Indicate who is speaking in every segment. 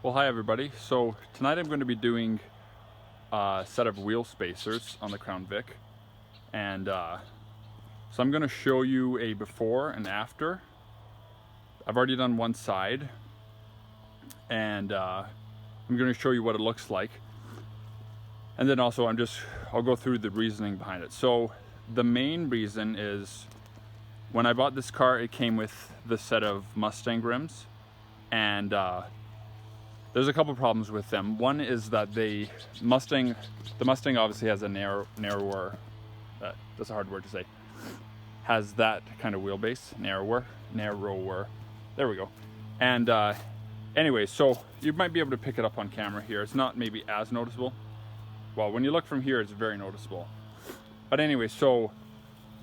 Speaker 1: Well, hi everybody. So tonight I'm going to be doing a set of wheel spacers on the Crown Vic, and so I'm going to show you a before and after. I've already done one side, and I'm going to show you what it looks like, and then also I'll go through the reasoning behind it. So the main reason is when I bought this car, it came with the set of Mustang rims, and there's a couple problems with them. One is that the Mustang obviously has a narrower, that's a hard word to say, has that kind of wheelbase, narrower, there we go. And anyway, so you might be able to pick it up on camera here. It's not maybe as noticeable. Well, when you look from here, it's very noticeable. But anyway, so,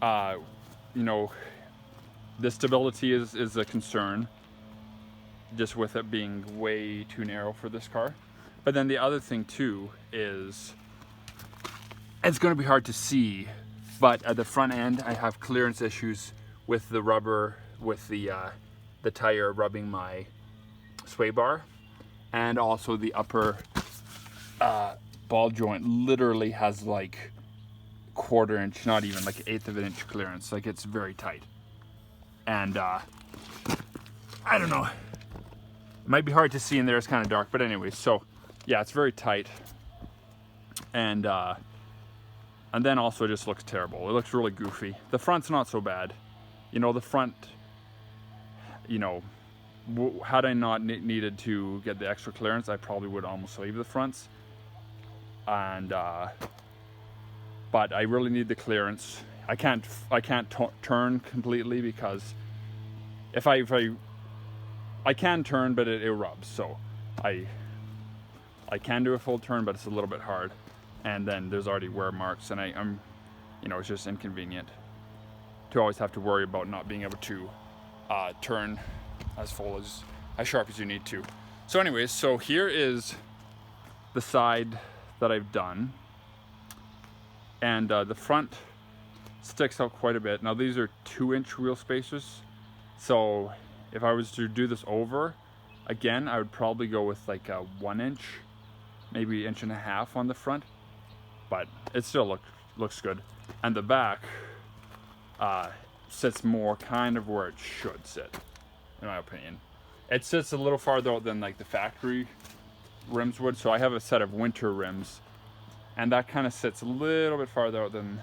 Speaker 1: you know, the stability is a concern, just with it being way too narrow for this car. But then the other thing too is it's going to be hard to see, but at the front end I have clearance issues with the rubber, with the tire rubbing my sway bar, and also the upper ball joint literally has like 1/4 inch, not even, like 1/8 of an inch clearance. Like, it's very tight, and I don't know, it might be hard to see in there, it's kind of dark, but anyway, so yeah, it's very tight, and then also it just looks terrible. It looks really goofy. The front's not so bad, you know. The front, you know, had I not needed to get the extra clearance, I probably would almost leave the fronts, and but I really need the clearance. I can't turn completely, because if I can turn, but it rubs. So I can do a full turn, but it's a little bit hard. And then there's already wear marks, and I'm, you know, it's just inconvenient to always have to worry about not being able to turn as sharp as you need to. So anyways, so here is the side that I've done, and the front sticks out quite a bit. Now these are 2-inch wheel spacers, so if I was to do this over again, I would probably go with like a 1 inch, maybe 1.5 inches on the front, but it still looks good. And the back sits more kind of where it should sit, in my opinion. It sits a little farther out than like the factory rims would. So I have a set of winter rims, and that kind of sits a little bit farther out than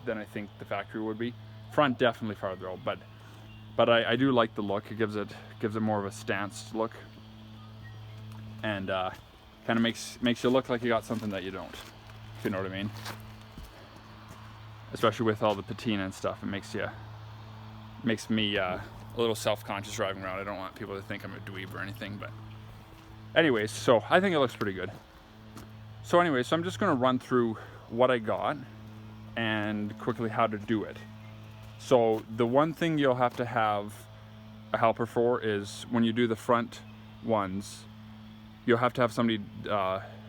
Speaker 1: I think the factory would be. Front definitely farther out, but I do like the look. It gives it more of a stanced look, and kind of makes you look like you got something that you don't, if you know what I mean. Especially with all the patina and stuff, it makes me a little self-conscious driving around. I don't want people to think I'm a dweeb or anything, but anyways, so I think it looks pretty good. So anyway, so I'm just going to run through what I got and quickly how to do it. So the one thing you'll have to have a helper for is when you do the front ones, you'll have to have somebody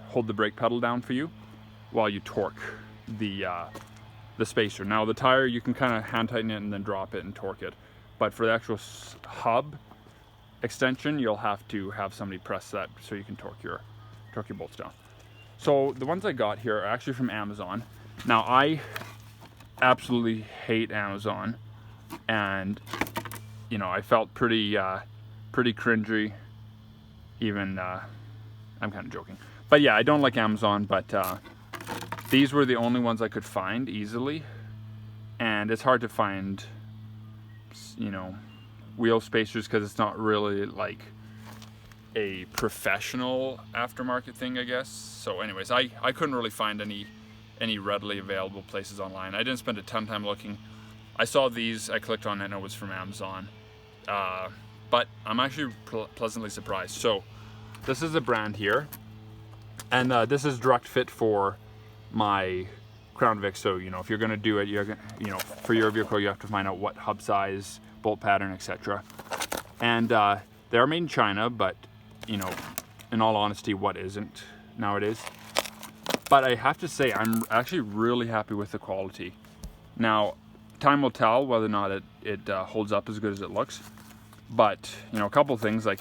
Speaker 1: hold the brake pedal down for you while you torque the spacer. Now the tire, you can kind of hand tighten it and then drop it and torque it, but for the actual hub extension, you'll have to have somebody press that so you can torque your bolts down. So the ones I got here are actually from Amazon. Now I absolutely hate Amazon, and you know, I felt pretty cringy, even I'm kind of joking, but yeah, I don't like Amazon, but these were the only ones I could find easily, and it's hard to find, you know, wheel spacers, because it's not really like a professional aftermarket thing, I guess. So anyways, I couldn't really find any readily available places online. I didn't spend a ton of time looking. I saw these, I clicked on it, and it was from Amazon, but I'm actually pleasantly surprised. So this is a brand here, and this is direct fit for my Crown Vic. So, you know, if you're going to do it, you're gonna, you know, for your vehicle, you have to find out what hub size, bolt pattern, etc. And they're made in China, but you know, in all honesty, what isn't nowadays? But I have to say, I'm actually really happy with the quality. Now, time will tell whether or not it holds up as good as it looks. But, you know, a couple things, like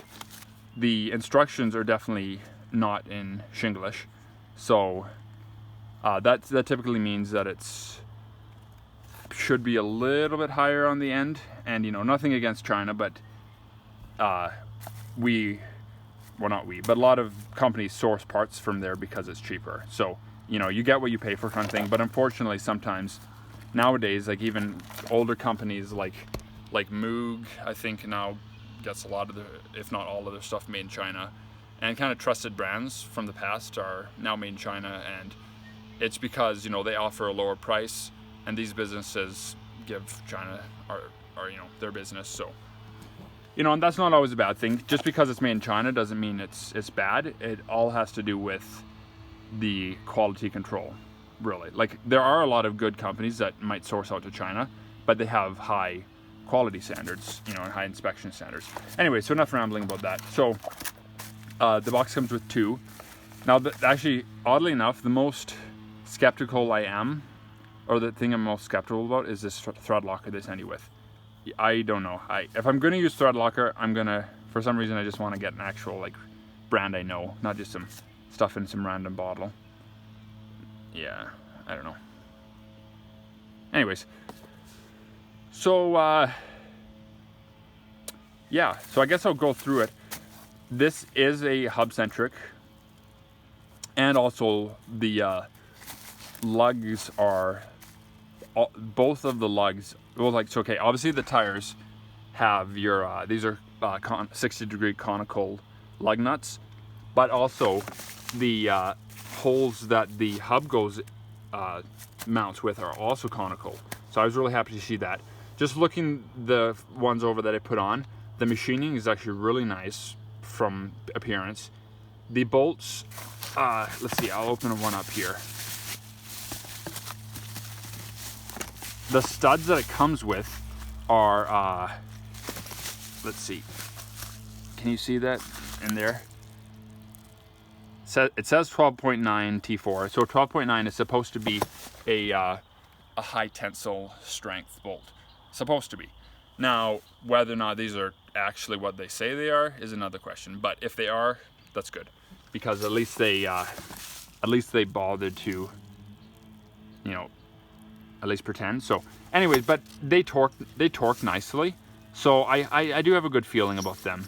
Speaker 1: the instructions are definitely not in Shinglish, so that typically means that it's should be a little bit higher on the end. And you know, nothing against China, but not we, but a lot of companies source parts from there because it's cheaper. So you know, you get what you pay for, kind of thing. But unfortunately, sometimes nowadays, like even older companies like Moog, I think now gets a lot of if not all of their stuff made in China, and kind of trusted brands from the past are now made in China, and it's because, you know, they offer a lower price, and these businesses give China our you know, their business. So you know, and that's not always a bad thing. Just because it's made in China doesn't mean it's bad. It all has to do with the quality control, really. Like, there are a lot of good companies that might source out to China, but they have high quality standards, you know, and high inspection standards. Anyway, so enough rambling about that. So the box comes with 2. Now, actually, oddly enough, the most skeptical I am, or the thing I'm most skeptical about, is this thread locker they send you with. I don't know. If I'm going to use thread locker, I'm going to, for some reason, I just want to get an actual, like, brand I know, not just some stuff in some random bottle. Yeah, I don't know. Anyways, so yeah, so I guess I'll go through it. This is a hub-centric, and also the lugs are, both of the lugs, well, like, so okay, obviously the tires have your, these are 60-degree conical lug nuts, but also the holes that the hub goes mounts with are also conical. So I was really happy to see that. Just looking the ones over that I put on, the machining is actually really nice from appearance. The bolts, let's see, I'll open one up here. The studs that it comes with are, let's see, can you see that in there? It says 12.9 T4, so 12.9 is supposed to be a high tensile strength bolt. Supposed to be. Now, whether or not these are actually what they say they are is another question. But if they are, that's good, because at least they bothered to, you know, at least pretend. So, anyways, but they torque nicely. So I do have a good feeling about them.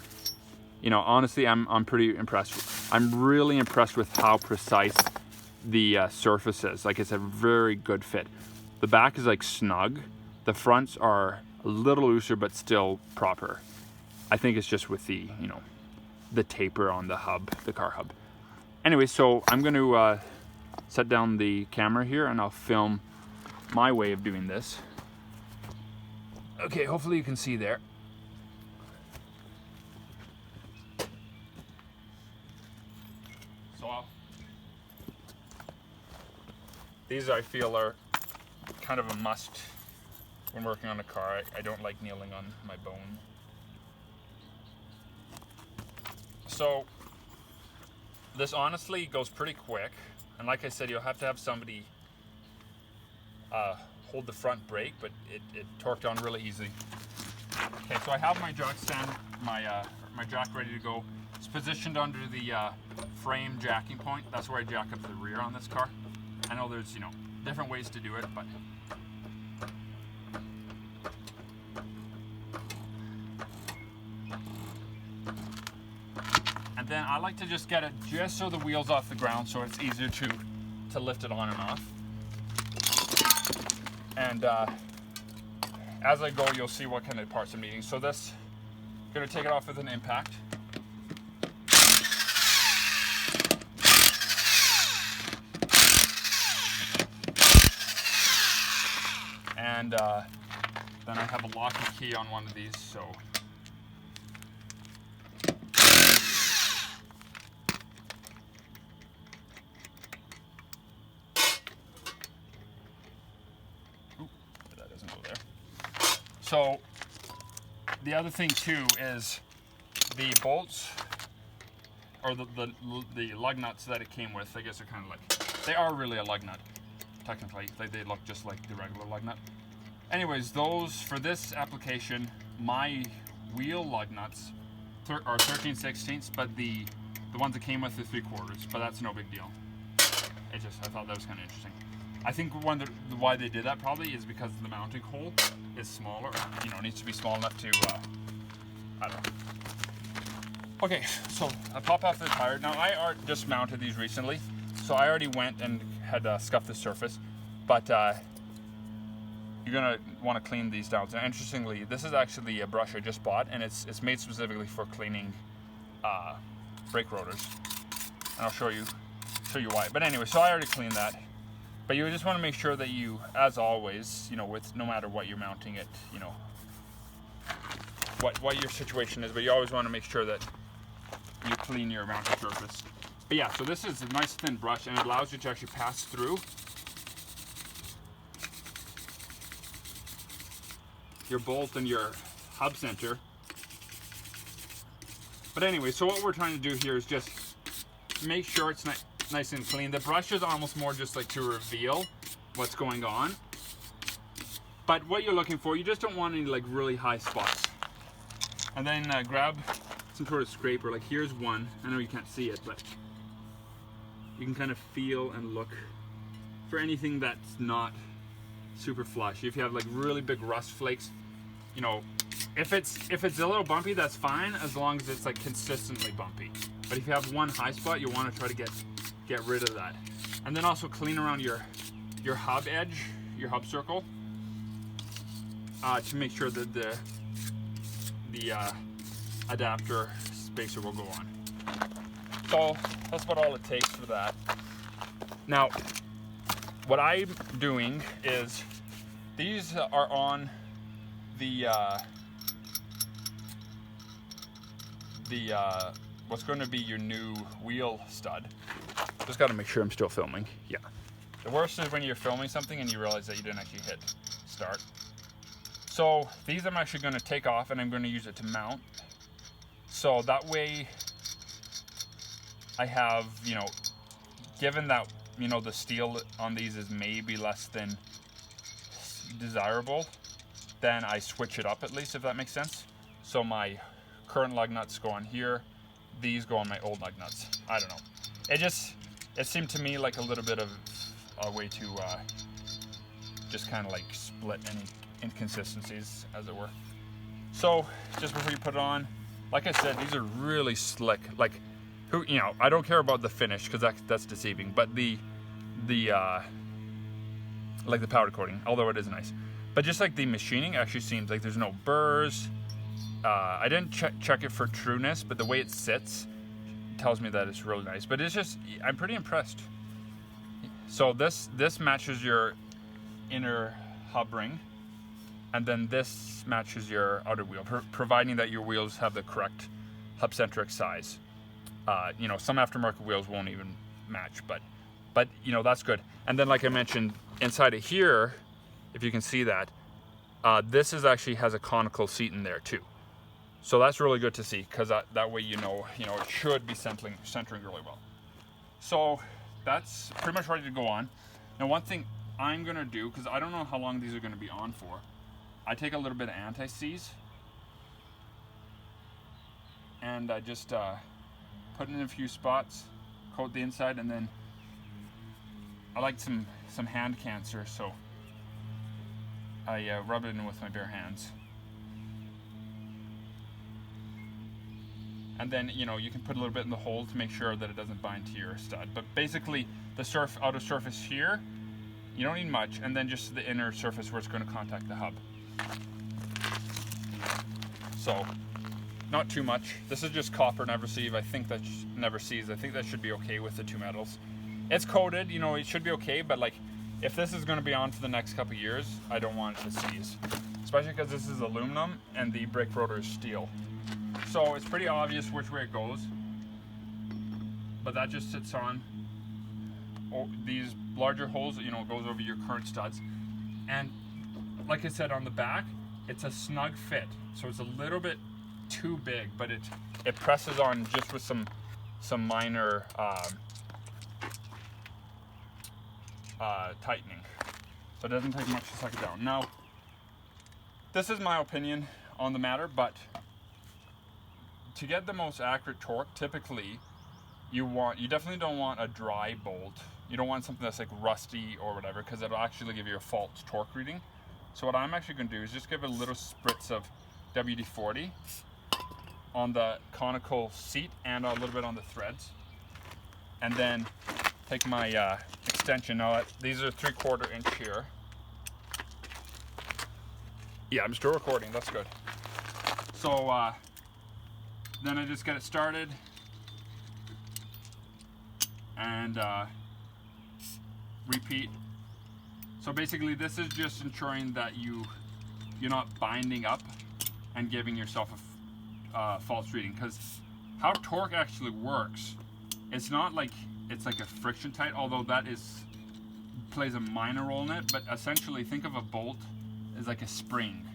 Speaker 1: You know, honestly, I'm pretty impressed. I'm really impressed with how precise the surface is. Like, it's a very good fit. The back is like snug. The fronts are a little looser, but still proper. I think it's just with the, you know, the taper on the hub, the car hub. Anyway, so I'm going to set down the camera here, and I'll film my way of doing this. Okay, hopefully you can see there. These, I feel, are kind of a must when working on a car. I don't like kneeling on my bone. So this honestly goes pretty quick, and like I said, you'll have to have somebody hold the front brake, but it torqued on really easy. Okay, so I have my jack stand, my jack ready to go. It's positioned under the frame jacking point. That's where I jack up the rear on this car. I know there's, you know, different ways to do it, but and then I like to just get it just so the wheel's off the ground, so it's easier to lift it on and off. And as I go, you'll see what kind of parts I'm needing. So this, I'm gonna take it off with an impact. And then I have a lock and key on one of these, so. Ooh, that doesn't go there. So the other thing too is the bolts, or the lug nuts that it came with. I guess they're kind of like, they are really a lug nut. Technically, they look just like the regular lug nut. Anyways, those, for this application, my wheel lug nuts or 13/16, but the ones that came with the 3/4, but that's no big deal. I thought that was kind of interesting. I think why they did that probably is because the mounting hole is smaller. You know, it needs to be small enough to, I don't know. Okay, so I pop off the tire. Now I just mounted these recently, so I already went and had scuffed the surface, but you're gonna want to clean these down. So interestingly, this is actually a brush I just bought, and it's made specifically for cleaning brake rotors. And I'll show you why. But anyway, so I already cleaned that. But you just want to make sure that you, as always, you know, with no matter what you're mounting it, you know, what your situation is, but you always want to make sure that you clean your mounting surface. But yeah, so this is a nice thin brush, and it allows you to actually pass through your bolt and your hub center. But anyway, so what we're trying to do here is just make sure it's nice and clean. The brush is almost more just like to reveal what's going on. But what you're looking for, you just don't want any like really high spots. And then grab some sort of scraper. Like here's one. I know you can't see it, but you can kind of feel and look for anything that's not super flush. If you have like really big rust flakes, you know, if it's a little bumpy, that's fine as long as it's like consistently bumpy. But if you have one high spot, you want to try to get rid of that. And then also clean around your hub edge, your hub circle, to make sure that the adapter spacer will go on. So that's about all it takes for that. Now, what I'm doing is these are on the what's going to be your new wheel stud. Just got to make sure I'm still filming. Yeah. The worst is when you're filming something and you realize that you didn't actually hit start. So these I'm actually going to take off, and I'm going to use it to mount. So that way I have, you know, given that, you know, the steel on these is maybe less than desirable, then I switch it up at least, if that makes sense. So my current lug nuts go on here, these go on my old lug nuts. I don't know. It seemed to me like a little bit of a way to just kind of like split any inconsistencies, as it were. So just before you put it on, like I said, these are really slick. Like, you know, I don't care about the finish because that's deceiving, but the like the powder coating, although it is nice, but just like the machining actually seems like there's no burrs. I didn't check it for trueness, but the way it sits tells me that it's really nice. But it's just, I'm pretty impressed. So this matches your inner hub ring, and then this matches your outer wheel, providing that your wheels have the correct hub centric size. You know, some aftermarket wheels won't even match, but you know, that's good. And then, like I mentioned, inside of here, if you can see that, this actually has a conical seat in there too. So that's really good to see, because that way you know it should be centering really well. So that's pretty much ready to go on. Now, one thing I'm gonna do, because I don't know how long these are gonna be on for, I take a little bit of anti-seize and I just put it in a few spots, coat the inside, and then I like some hand cancer, so I rub it in with my bare hands. And then, you know, you can put a little bit in the hole to make sure that it doesn't bind to your stud. But basically, the outer surface here, you don't need much, and then just the inner surface where it's going to contact the hub. So, not too much. This is just copper never sieve. I think that never seize. I think that should be okay with the two metals. It's coated, you know, it should be okay, but like, if this is going to be on for the next couple of years, I don't want it to seize. Especially because this is aluminum and the brake rotor is steel. So it's pretty obvious which way it goes, but that just sits on these larger holes, you know, it goes over your current studs. And like I said, on the back, it's a snug fit, so it's a little bit too big, but it presses on just with some minor tightening, so it doesn't take much to suck it down. Now, this is my opinion on the matter, but to get the most accurate torque, typically you definitely don't want a dry bolt. You don't want something that's like rusty or whatever, because it'll actually give you a false torque reading. So what I'm actually going to do is just give it a little spritz of WD-40 on the conical seat and a little bit on the threads, and then take my extension. Now these are 3/4 inch here. Yeah, I'm still recording, that's good. So then I just get it started and repeat. So basically this is just ensuring that you're not binding up and giving yourself a false reading, because how torque actually works, it's not like it's like a friction tight, although that plays a minor role in it, but essentially think of a bolt as like a spring.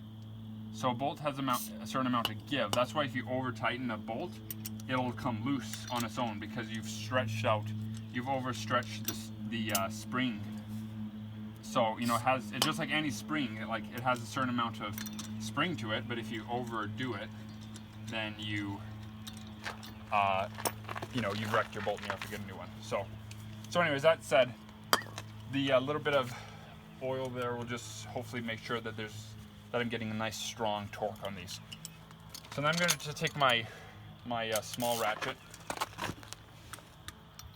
Speaker 1: So a bolt has a certain amount of give. That's why if you over tighten a bolt, it'll come loose on its own, because you've overstretched the spring. So you know, it's just like any spring. It has a certain amount of spring to it, but if you overdo it, then you've wrecked your bolt and you have to get a new one. So anyways, that said, the little bit of oil there will just hopefully make sure that I'm getting a nice strong torque on these. So then I'm going to take my small ratchet,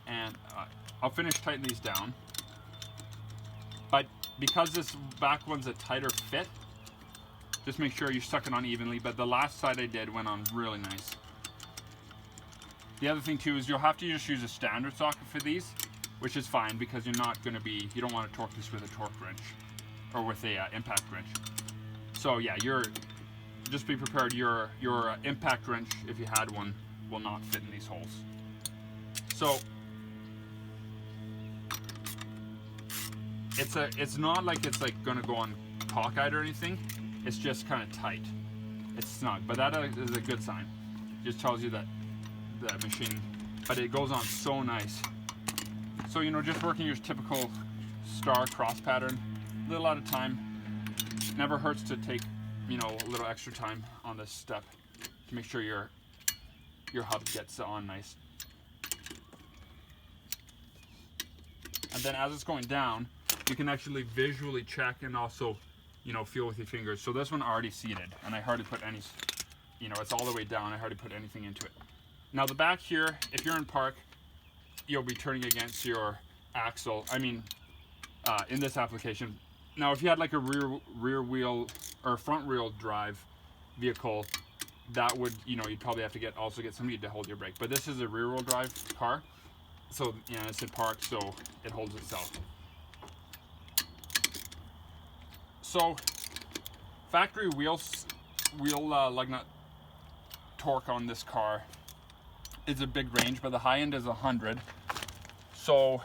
Speaker 1: and I'll finish tightening these down. But because this back one's a tighter fit, just make sure you suck it on evenly. But the last side I did went on really nice. The other thing too is you'll have to just use a standard socket for these, which is fine, because you don't want to torque this with a torque wrench or with a impact wrench. So yeah, just be prepared. Your impact wrench, if you had one, will not fit in these holes. So it's not like it's like gonna go on cockeyed or anything. It's just kind of tight. It's snug, but that is a good sign. It just tells you that the machine, but it goes on so nice. So just working your typical star cross pattern, a little at a time. Never hurts to take a little extra time on this step to make sure your hub gets on nice. And then as it's going down, you can actually visually check and also feel with your fingers. So this one already seated, and I hardly put any, it's all the way down. I hardly put anything into it. Now the back here, if you're in park, you'll be turning against your axle. I mean, in this application. Now if you had like a rear wheel or front wheel drive vehicle, that would, you'd probably have to also get somebody to hold your brake. But this is a rear wheel drive car, so it's in park, so it holds itself. So factory wheel lug nut torque on this car is a big range, but the high end is 100. So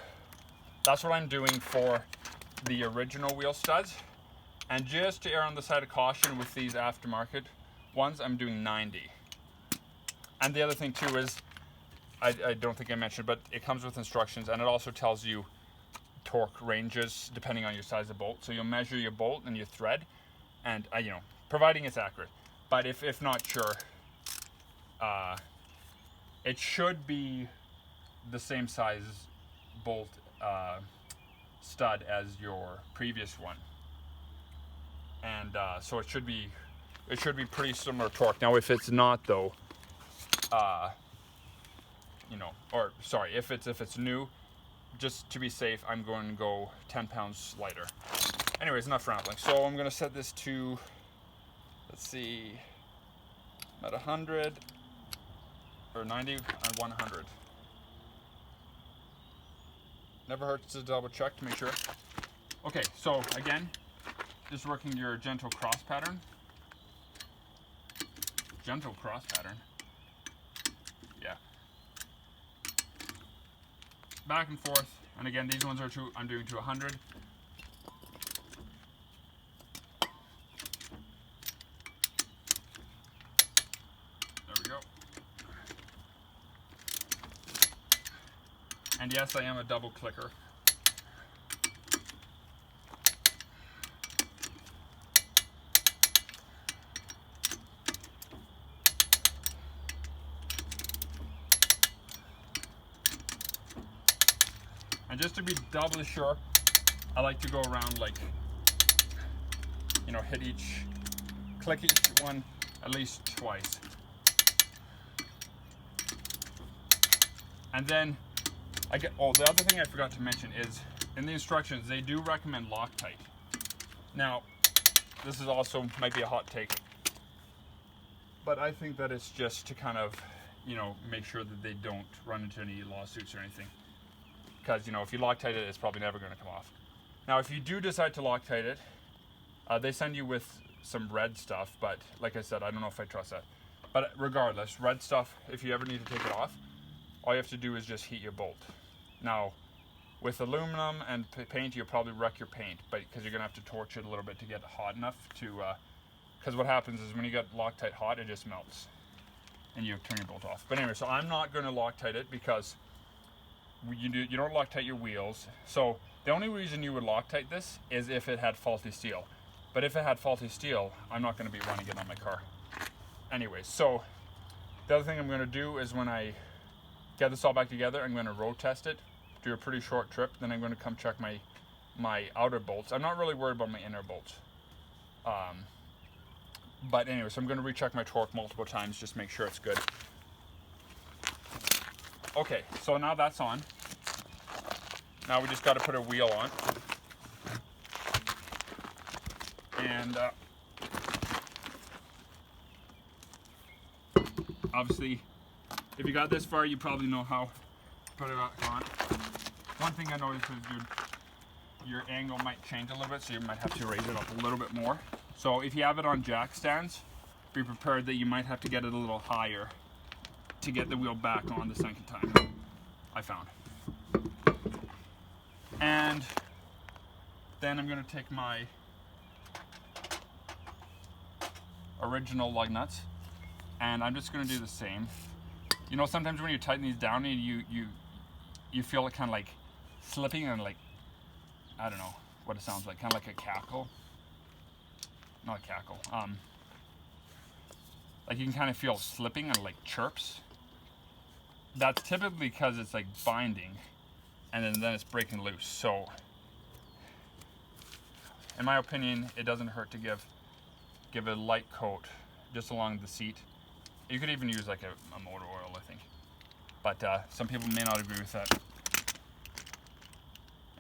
Speaker 1: that's what I'm doing for the original wheel studs. And just to err on the side of caution with these aftermarket ones, I'm doing 90. And the other thing too is, I don't think I mentioned, but it comes with instructions, and it also tells you torque ranges depending on your size of bolt. So you'll measure your bolt and your thread, and providing it's accurate. But if not sure, it should be the same size bolt stud as your previous one, and so it should be pretty similar torque. Now if it's not though, if it's new, just to be safe, I'm going to go 10 pounds lighter. Anyways, enough rambling. So I'm going to set this to, let's see, at 100 or 90 and 100. Never hurts to double check to make sure. Okay, so again, just working your gentle cross pattern. Gentle cross pattern. Yeah. Back and forth, and again, these ones are I'm doing to 100. There we go. And yes, I am a double clicker. And just to be doubly sure, I like to go around like, you know, click each one at least twice. And then the other thing I forgot to mention is in the instructions, they do recommend Loctite. Now, this is also might be a hot take, but I think that it's just to kind of, you know, make sure that they don't run into any lawsuits or anything. Because, you know, if you Loctite it, it's probably never going to come off. Now, if you do decide to Loctite it, they send you with some red stuff, but like I said, I don't know if I trust that. But regardless, red stuff, if you ever need to take it off, all you have to do is just heat your bolt. Now, with aluminum and paint, you'll probably wreck your paint, but because you're going to have to torch it a little bit to get it hot enough to, because what happens is when you get Loctite hot, it just melts and you turn your bolt off. But anyway, so I'm not going to Loctite it because you don't Loctite your wheels. So the only reason you would Loctite this is if it had faulty steel. But if it had faulty steel, I'm not going to be running it on my car. Anyway, so the other thing I'm going to do is when I get this all back together, I'm going to road test it, do a pretty short trip, then I'm going to come check my outer bolts. I'm not really worried about my inner bolts. But anyway, so I'm going to recheck my torque multiple times, just make sure it's good. Okay, so now that's on. Now we just got to put a wheel on. And obviously, if you got this far, you probably know how to put it on. One thing I noticed is your angle might change a little bit, so you might have to raise it up a little bit more. So if you have it on jack stands, be prepared that you might have to get it a little higher to get the wheel back on the second time, I found. And then I'm going to take my original lug nuts, and I'm just going to do the same. You know, sometimes when you tighten these down, you feel it kind of like slipping and like, I don't know what it sounds like, kind of like a cackle. Not a cackle. Like you can kind of feel slipping and like chirps. That's typically because it's like binding, and then it's breaking loose. So, in my opinion, it doesn't hurt to give a light coat just along the seat. You could even use like a motor oil, I think. But some people may not agree with that.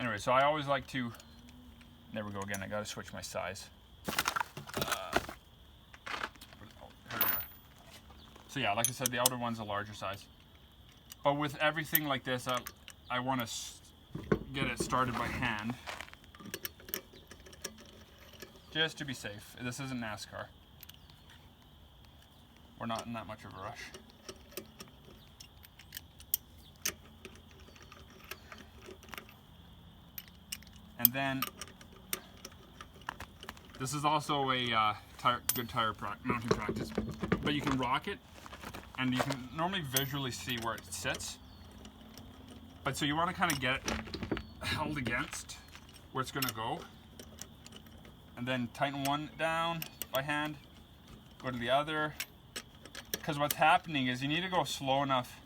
Speaker 1: Anyway, so I always like to, there we go again, I gotta switch my size. So yeah, like I said, the outer one's a larger size. But with everything like this, I want to get it started by hand. Just to be safe. This isn't NASCAR. We're not in that much of a rush. And then, this is also a good tire mounting practice. But you can rock it, and you can normally visually see where it sits. But so you want to kind of get it held against where it's going to go. And then tighten one down by hand, go to the other. Because what's happening is you need to go slow enough.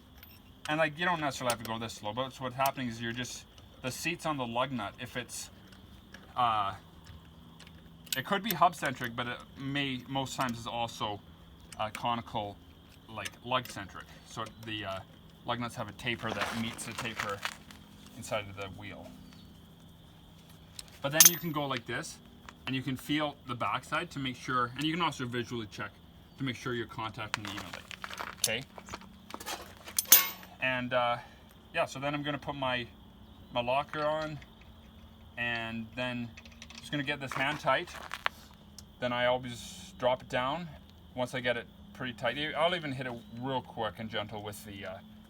Speaker 1: And like, you don't necessarily have to go this slow, but what's happening is the seat's on the lug nut. If it's, it could be hub centric, but it most times is also conical, like lug centric. So the lug nuts have a taper that meets the taper inside of the wheel. But then you can go like this, and you can feel the backside to make sure, and you can also visually check to make sure you're contacting evenly. Okay. And yeah, so then I'm gonna put my locker on, and then just gonna get this hand tight. Then I always drop it down once I get it pretty tight. I'll even hit it real quick and gentle with the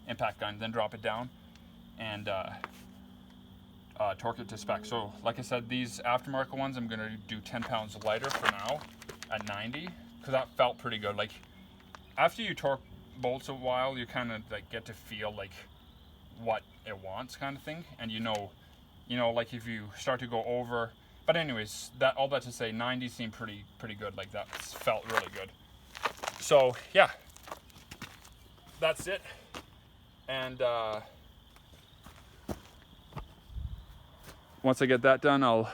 Speaker 1: impact gun, then drop it down and torque it to spec. So like I said, these aftermarket ones I'm gonna do 10 pounds lighter for now at 90, because that felt pretty good. Like after you torque bolts a while, you kind of like get to feel like what it wants, kind of thing, and you know like if you start to go over. But anyways, all that to say, 90 seemed pretty good. Like that felt really good. So yeah, that's it. And once I get that done, I'll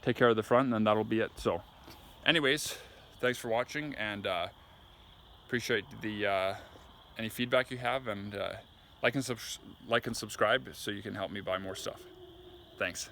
Speaker 1: take care of the front, and then that'll be it. So anyways, thanks for watching, and appreciate the any feedback you have, and like and subscribe so you can help me buy more stuff. Thanks.